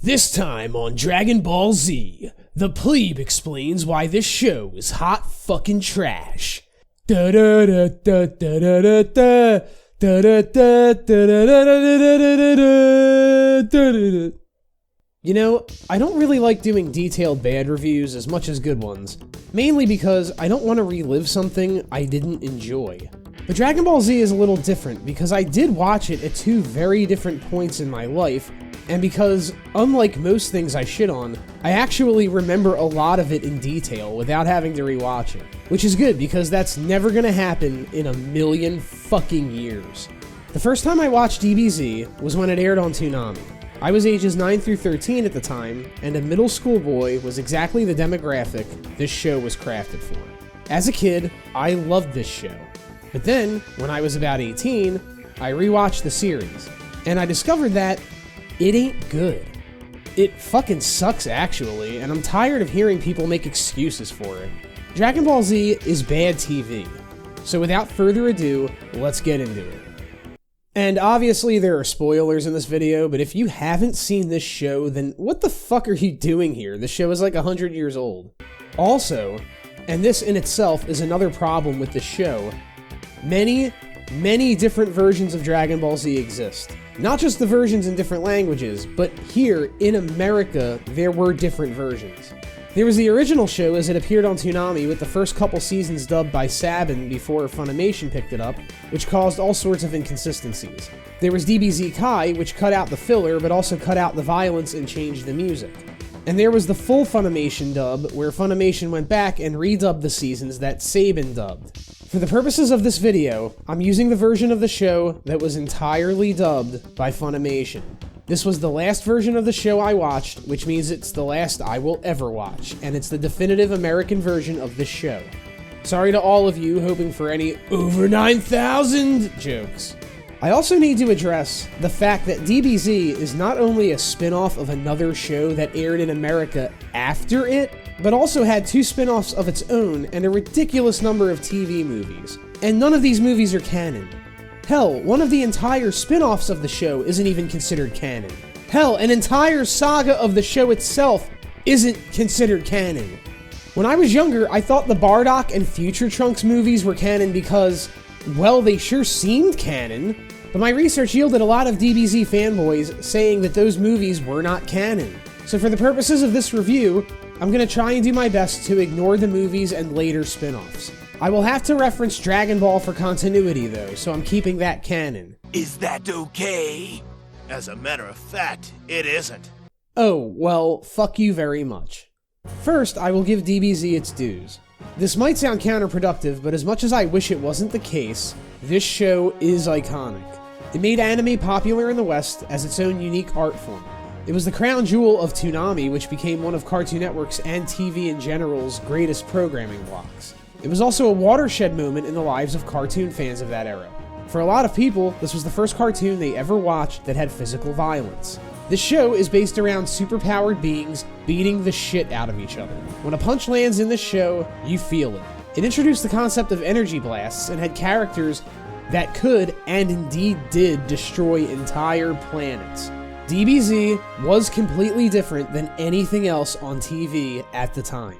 This time on Dragonballz, the plebe explains why this show is hot fucking trash. Da da da da da da da da da da da da. You know, I don't really like doing detailed bad reviews as much as good ones, mainly because I don't want to relive something I didn't enjoy. But Dragonballz is a little different because I did watch it at two very different points in my life, and because, unlike most things I shit on, I actually remember a lot of it in detail without having to rewatch it. Which is good, because that's never gonna happen in a million fucking years. The first time I watched DBZ was when it aired on Toonami. I was ages 9 through 13 at the time, and a middle school boy was exactly the demographic this show was crafted for. As a kid, I loved this show. But then, when I was about 18, I rewatched the series, and I discovered that it ain't good. It fucking sucks, actually, and I'm tired of hearing people make excuses for it. Dragonballz is bad TV. So without further ado, let's get into it. And obviously there are spoilers in this video, but if you haven't seen this show, then what the fuck are you doing here? This show is like 100 years old. Also, and this in itself is another problem with this show, many different versions of Dragonballz exist. Not just the versions in different languages, but here, in America, there were different versions. There was the original show as it appeared on Toonami, with the first couple seasons dubbed by Sabin before Funimation picked it up, which caused all sorts of inconsistencies. There was DBZ Kai, which cut out the filler, but also cut out the violence and changed the music. And there was the full Funimation dub, where Funimation went back and redubbed the seasons that Sabin dubbed. For the purposes of this video, I'm using the version of the show that was entirely dubbed by Funimation. This was the last version of the show I watched, which means it's the last I will ever watch, and it's the definitive American version of this show. Sorry to all of you hoping for any over 9,000 jokes. I also need to address the fact that DBZ is not only a spin-off of another show that aired in America after it, but also had two spin-offs of its own and a ridiculous number of TV movies. And none of these movies are canon. Hell, one of the entire spin-offs of the show isn't even considered canon. Hell, an entire saga of the show itself isn't considered canon. When I was younger, I thought the Bardock and Future Trunks movies were canon because, well, they sure seemed canon, but my research yielded a lot of DBZ fanboys saying that those movies were not canon. So for the purposes of this review, I'm gonna try and do my best to ignore the movies and later spin-offs. I will have to reference Dragon Ball for continuity though, so I'm keeping that canon. Is that okay? As a matter of fact, it isn't. Oh, well, fuck you very much. First, I will give DBZ its dues. This might sound counterproductive, but as much as I wish it wasn't the case, this show is iconic. It made anime popular in the West as its own unique art form. It was the crown jewel of Toonami, which became one of Cartoon Network's and TV in general's greatest programming blocks. It was also a watershed moment in the lives of cartoon fans of that era. For a lot of people, this was the first cartoon they ever watched that had physical violence. This show is based around superpowered beings beating the shit out of each other. When a punch lands in this show, you feel it. It introduced the concept of energy blasts and had characters that could, and indeed did, destroy entire planets. DBZ was completely different than anything else on TV at the time.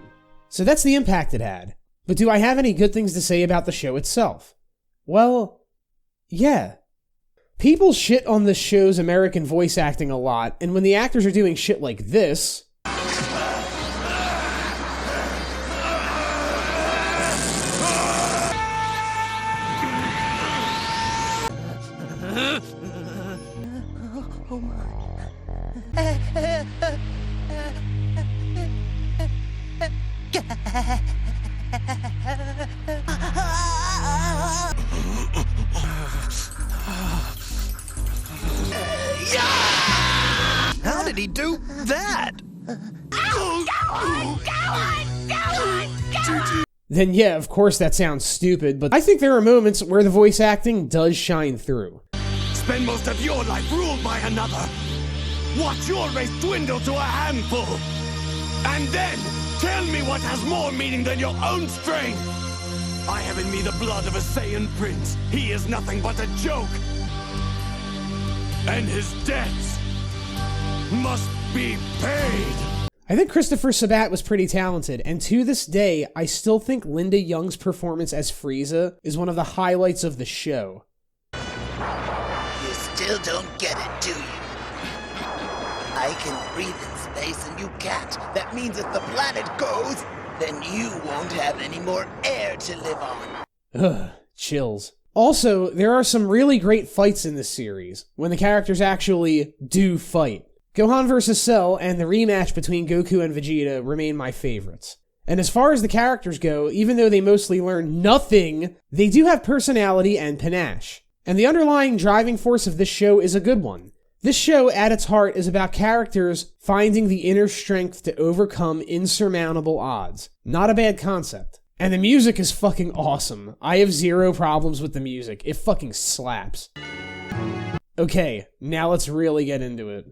So that's the impact it had. But do I have any good things to say about the show itself? Well, yeah. People shit on this show's American voice acting a lot, and when the actors are doing shit like this... How did he do that? Then yeah, of course that sounds stupid, but I think there are moments where the voice acting does shine through. Spend most of your life ruled by another. Watch your race dwindle to a handful. And then, tell me what has more meaning than your own strength. I have in me the blood of a Saiyan prince. He is nothing but a joke. And his deaths must be paid! I think Christopher Sabat was pretty talented, and to this day, I still think Linda Young's performance as Frieza is one of the highlights of the show. You still don't get it, do you? I can breathe in space and you can't. That means if the planet goes, then you won't have any more air to live on. Ugh, chills. Also, there are some really great fights in this series, when the characters actually do fight. Gohan vs. Cell and the rematch between Goku and Vegeta remain my favorites. And as far as the characters go, even though they mostly learn nothing, they do have personality and panache. And the underlying driving force of this show is a good one. This show, at its heart, is about characters finding the inner strength to overcome insurmountable odds. Not a bad concept. And the music is fucking awesome. I have zero problems with the music. It fucking slaps. Okay, now let's really get into it.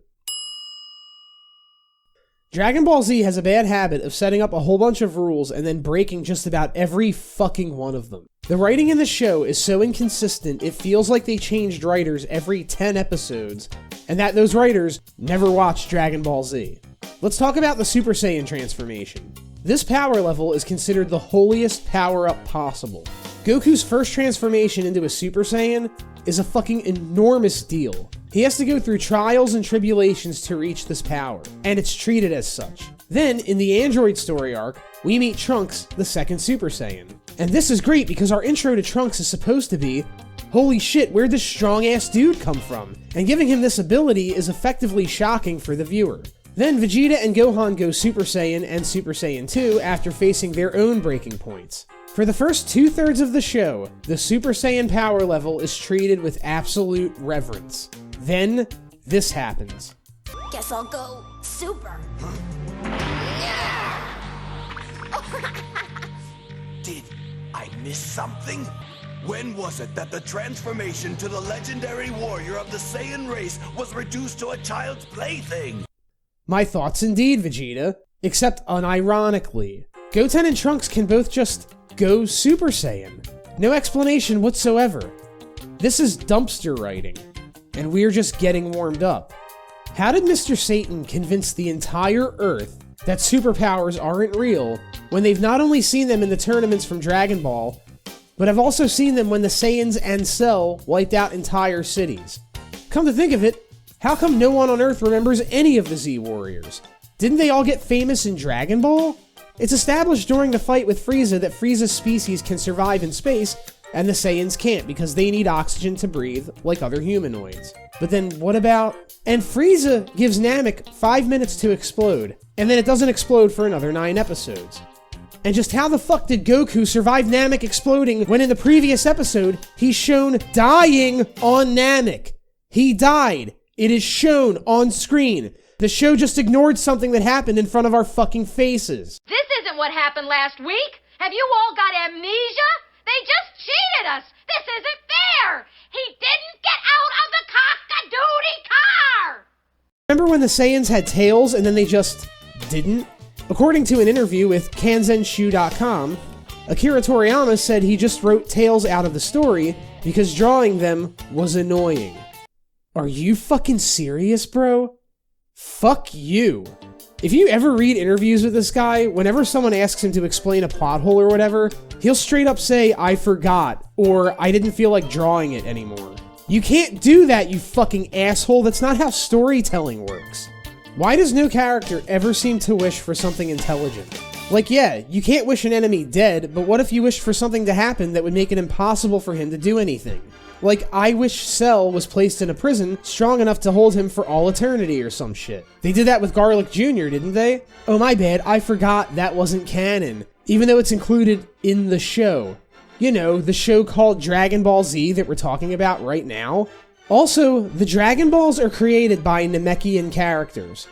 Dragon Ball Z has a bad habit of setting up a whole bunch of rules and then breaking just about every fucking one of them. The writing in the show is so inconsistent, it feels like they changed writers every 10 episodes, and that those writers never watched Dragon Ball Z. Let's talk about the Super Saiyan transformation. This power level is considered the holiest power-up possible. Goku's first transformation into a Super Saiyan is a fucking enormous deal. He has to go through trials and tribulations to reach this power, and it's treated as such. Then, in the Android story arc, we meet Trunks, the second Super Saiyan. And this is great because our intro to Trunks is supposed to be, holy shit, where'd this strong-ass dude come from? And giving him this ability is effectively shocking for the viewer. Then Vegeta and Gohan go Super Saiyan and Super Saiyan 2 after facing their own breaking points. For the first 2/3 of the show, the Super Saiyan power level is treated with absolute reverence. Then, this happens. Guess I'll go super. Did I miss something? When was it that the transformation to the legendary warrior of the Saiyan race was reduced to a child's plaything? My thoughts indeed, Vegeta. Except unironically. Goten and Trunks can both just go Super Saiyan. No explanation whatsoever. This is dumpster writing. And we're just getting warmed up. How did Mr. Satan convince the entire Earth that superpowers aren't real when they've not only seen them in the tournaments from Dragon Ball, but have also seen them when the Saiyans and Cell wiped out entire cities? Come to think of it, how come no one on Earth remembers any of the Z Warriors? Didn't they all get famous in Dragon Ball? It's established during the fight with Frieza that Frieza's species can survive in space, and the Saiyans can't because they need oxygen to breathe like other humanoids. But then what about... And Frieza gives Namek 5 minutes to explode, and then it doesn't explode for another 9 episodes. And just how the fuck did Goku survive Namek exploding when in the previous episode, he's shown dying on Namek? He died. It is shown on screen. The show just ignored something that happened in front of our fucking faces. This isn't what happened last week. Have you all got amnesia? They just cheated us. This isn't fair. He didn't get out of the cock-a-doodie car. Remember when the Saiyans had tails and then they just didn't? According to an interview with Kanzenshu.com, Akira Toriyama said he just wrote tails out of the story because drawing them was annoying. Are you fucking serious, bro? Fuck you. If you ever read interviews with this guy, whenever someone asks him to explain a plot hole or whatever, he'll straight up say, I forgot, or I didn't feel like drawing it anymore. You can't do that, you fucking asshole. That's not how storytelling works. Why does no character ever seem to wish for something intelligent? Like, yeah, you can't wish an enemy dead, but what if you wished for something to happen that would make it impossible for him to do anything? Like, I wish Cell was placed in a prison strong enough to hold him for all eternity or some shit. They did that with Garlic Jr., didn't they? Oh my bad, I forgot that wasn't canon, even though it's included in the show. You know, the show called Dragon Ball Z that we're talking about right now. Also, the Dragon Balls are created by Namekian characters.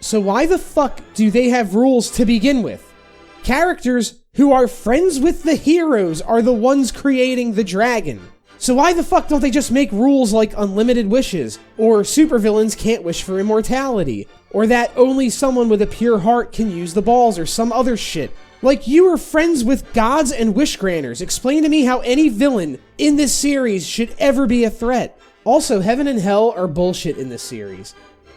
So why the fuck do they have rules to begin with? Characters who are friends with the heroes are the ones creating the dragon. So why the fuck don't they just make rules like unlimited wishes, or supervillains can't wish for immortality, or that only someone with a pure heart can use the balls, or some other shit? Like, you are friends with gods and wish granters. Explain to me how any villain in this series should ever be a threat. Also, heaven and hell are bullshit in this series.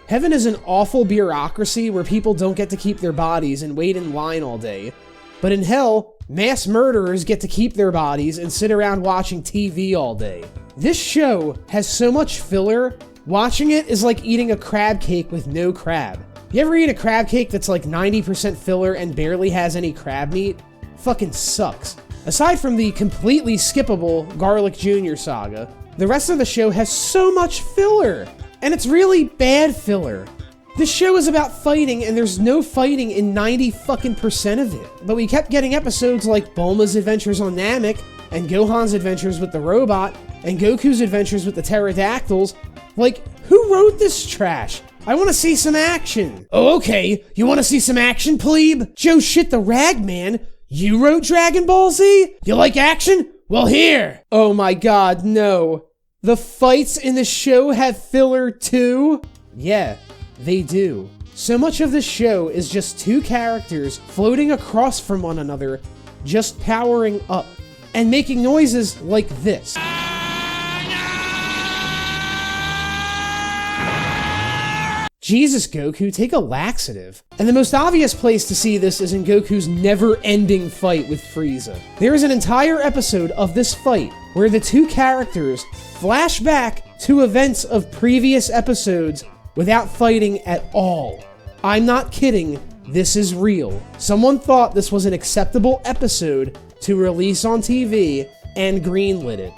Heaven is an awful bureaucracy where people don't get to keep their bodies and wait in line all day. But in hell, mass murderers get to keep their bodies and sit around watching TV all day. This show has so much filler, watching it is like eating a crab cake with no crab. You ever eat a crab cake that's like 90% filler and barely has any crab meat? Fucking sucks. Aside from the completely skippable Garlic Jr. saga, the rest of the show has so much filler, and it's really bad filler. This show is about fighting, and there's no fighting in 90% of it. But we kept getting episodes like Bulma's adventures on Namek, and Gohan's adventures with the robot, and Goku's adventures with the pterodactyls. Like, who wrote this trash? I want to see some action. Oh, okay. You want to see some action, plebe? Joe Shit the Ragman, you wrote Dragon Ball Z? You like action? Well, here. Oh my god, no. The fights in the show have filler too? Yeah, they do. So much of the show is just two characters floating across from one another, just powering up, and making noises like this. Jesus, Goku, take a laxative. And the most obvious place to see this is in Goku's never-ending fight with Frieza. There is an entire episode of this fight where the two characters flash back to events of previous episodes without fighting at all. I'm not kidding, this is real. Someone thought this was an acceptable episode to release on TV and greenlit it.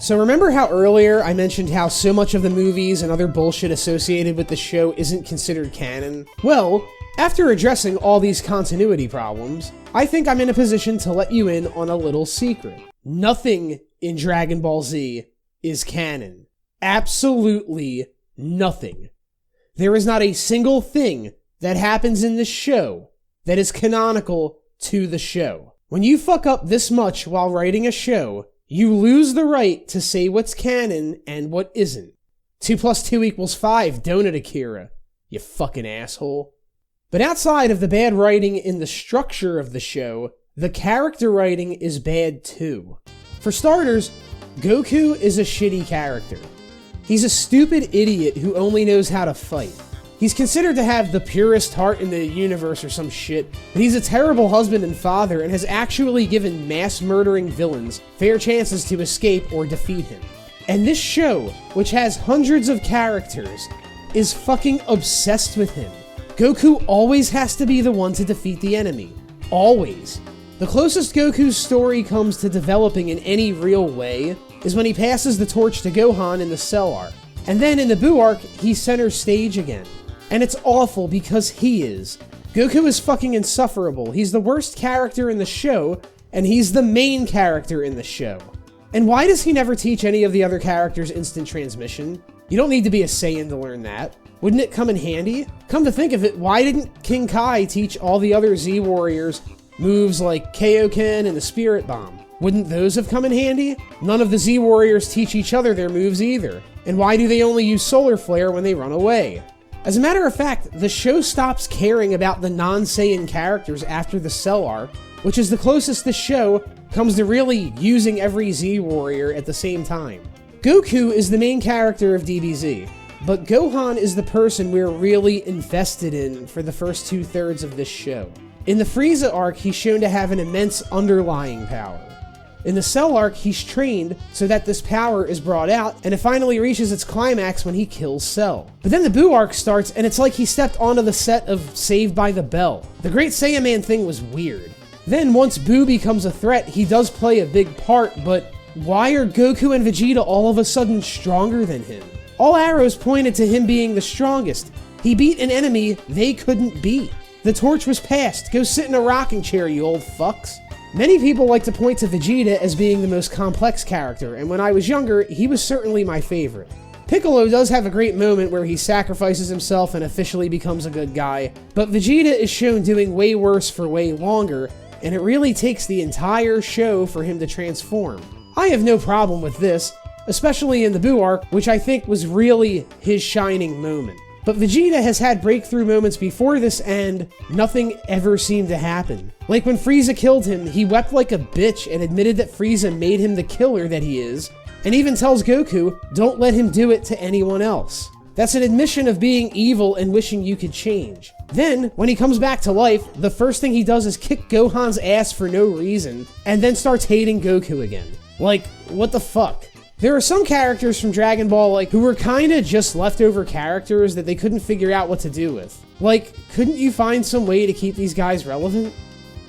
So remember how earlier I mentioned how so much of the movies and other bullshit associated with the show isn't considered canon? Well, after addressing all these continuity problems, I think I'm in a position to let you in on a little secret. Nothing in Dragon Ball Z is canon. Absolutely nothing. There is not a single thing that happens in this show that is canonical to the show. When you fuck up this much while writing a show, you lose the right to say what's canon and what isn't. 2 + 2 = 5, don't it, Akira? You fucking asshole. But outside of the bad writing in the structure of the show, the character writing is bad too. For starters, Goku is a shitty character. He's a stupid idiot who only knows how to fight. He's considered to have the purest heart in the universe or some shit, but he's a terrible husband and father and has actually given mass-murdering villains fair chances to escape or defeat him. And this show, which has hundreds of characters, is fucking obsessed with him. Goku always has to be the one to defeat the enemy. Always. The closest Goku's story comes to developing in any real way is when he passes the torch to Gohan in the Cell arc. And then in the Buu arc, he's center stage again. And it's awful because he is. Goku is fucking insufferable. He's the worst character in the show, and he's the main character in the show. And why does he never teach any of the other characters instant transmission? You don't need to be a Saiyan to learn that. Wouldn't it come in handy? Come to think of it, why didn't King Kai teach all the other Z Warriors moves like Kaioken and the Spirit Bomb? Wouldn't those have come in handy? None of the Z Warriors teach each other their moves either. And why do they only use Solar Flare when they run away? As a matter of fact, the show stops caring about the non-Saiyan characters after the Cell arc, which is the closest the show comes to really using every Z Warrior at the same time. Goku is the main character of DBZ, but Gohan is the person we're really invested in for the first 2/3 of this show. In the Frieza arc, he's shown to have an immense underlying power. In the Cell arc, he's trained so that this power is brought out, and it finally reaches its climax when he kills Cell. But then the Buu arc starts, and it's like he stepped onto the set of Saved by the Bell. The Great Saiyaman thing was weird. Then once Buu becomes a threat, he does play a big part, but why are Goku and Vegeta all of a sudden stronger than him? All arrows pointed to him being the strongest. He beat an enemy they couldn't beat. The torch was passed. Go sit in a rocking chair, you old fucks. Many people like to point to Vegeta as being the most complex character, and when I was younger, he was certainly my favorite. Piccolo does have a great moment where he sacrifices himself and officially becomes a good guy, but Vegeta is shown doing way worse for way longer, and it really takes the entire show for him to transform. I have no problem with this, especially in the Buu arc, which I think was really his shining moment. But Vegeta has had breakthrough moments before this and nothing ever seemed to happen. Like when Frieza killed him, he wept like a bitch and admitted that Frieza made him the killer that he is, and even tells Goku, don't let him do it to anyone else. That's an admission of being evil and wishing you could change. Then, when he comes back to life, the first thing he does is kick Gohan's ass for no reason, and then starts hating Goku again. Like, what the fuck? There are some characters from Dragon Ball, like, who were kinda just leftover characters that they couldn't figure out what to do with. Like, couldn't you find some way to keep these guys relevant?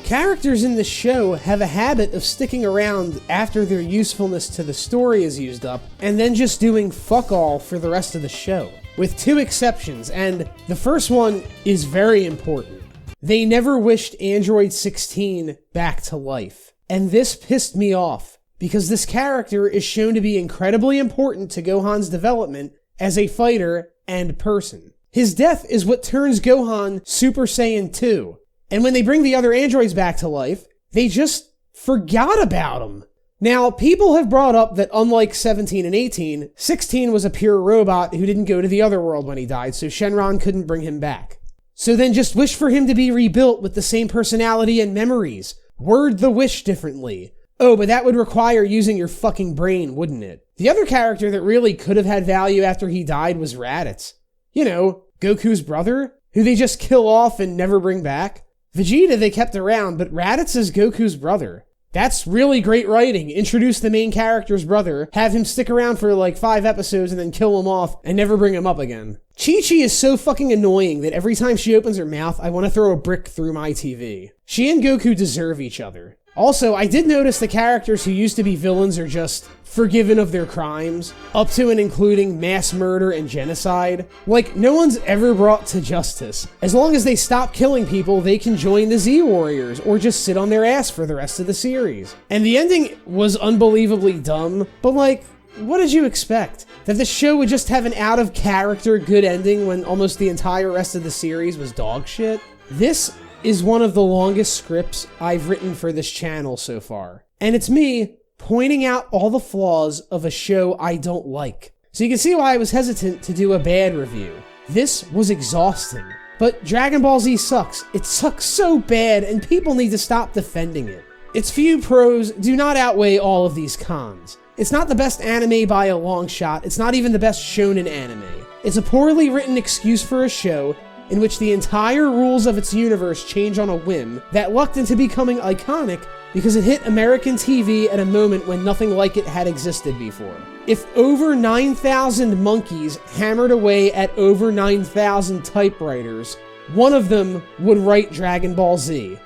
Characters in the show have a habit of sticking around after their usefulness to the story is used up, and then just doing fuck all for the rest of the show. With two exceptions, and the first one is very important. They never wished Android 16 back to life. And this pissed me off, because this character is shown to be incredibly important to Gohan's development as a fighter and person. His death is what turns Gohan Super Saiyan 2. And when they bring the other androids back to life, they just forgot about him. Now, people have brought up that unlike 17 and 18, 16 was a pure robot who didn't go to the other world when he died, so Shenron couldn't bring him back. So then just wish for him to be rebuilt with the same personality and memories. Word the wish differently. Oh, but that would require using your fucking brain, wouldn't it? The other character that really could have had value after he died was Raditz. You know, Goku's brother, who they just kill off and never bring back. Vegeta they kept around, but Raditz is Goku's brother. That's really great writing. Introduce the main character's brother, have him stick around for like 5 episodes and then kill him off and never bring him up again. Chi-Chi is so fucking annoying that every time she opens her mouth, I want to throw a brick through my TV. She and Goku deserve each other. Also, I did notice the characters who used to be villains are just forgiven of their crimes, up to and including mass murder and genocide. Like, no one's ever brought to justice. As long as they stop killing people, they can join the Z-Warriors, or just sit on their ass for the rest of the series. And the ending was unbelievably dumb, but like, what did you expect? That the show would just have an out-of-character good ending when almost the entire rest of the series was dog shit? This is one of the longest scripts I've written for this channel so far. And it's me pointing out all the flaws of a show I don't like. So you can see why I was hesitant to do a bad review. This was exhausting. But Dragon Ball Z sucks. It sucks so bad, and people need to stop defending it. Its few pros do not outweigh all of these cons. It's not the best anime by a long shot. It's not even the best shonen anime. It's a poorly written excuse for a show in which the entire rules of its universe change on a whim that lucked into becoming iconic because it hit American TV at a moment when nothing like it had existed before. If over 9,000 monkeys hammered away at over 9,000 typewriters, one of them would write Dragon Ball Z.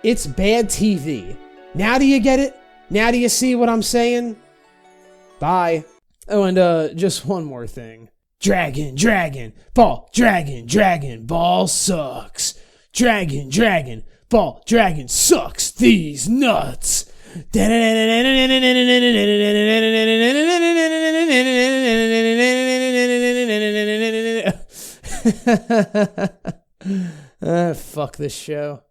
It's bad TV. Now do you get it? Now do you see what I'm saying? Bye. Oh, and just one more thing. Dragon Ball sucks. Dragon Ball sucks these nuts. Fuck this show.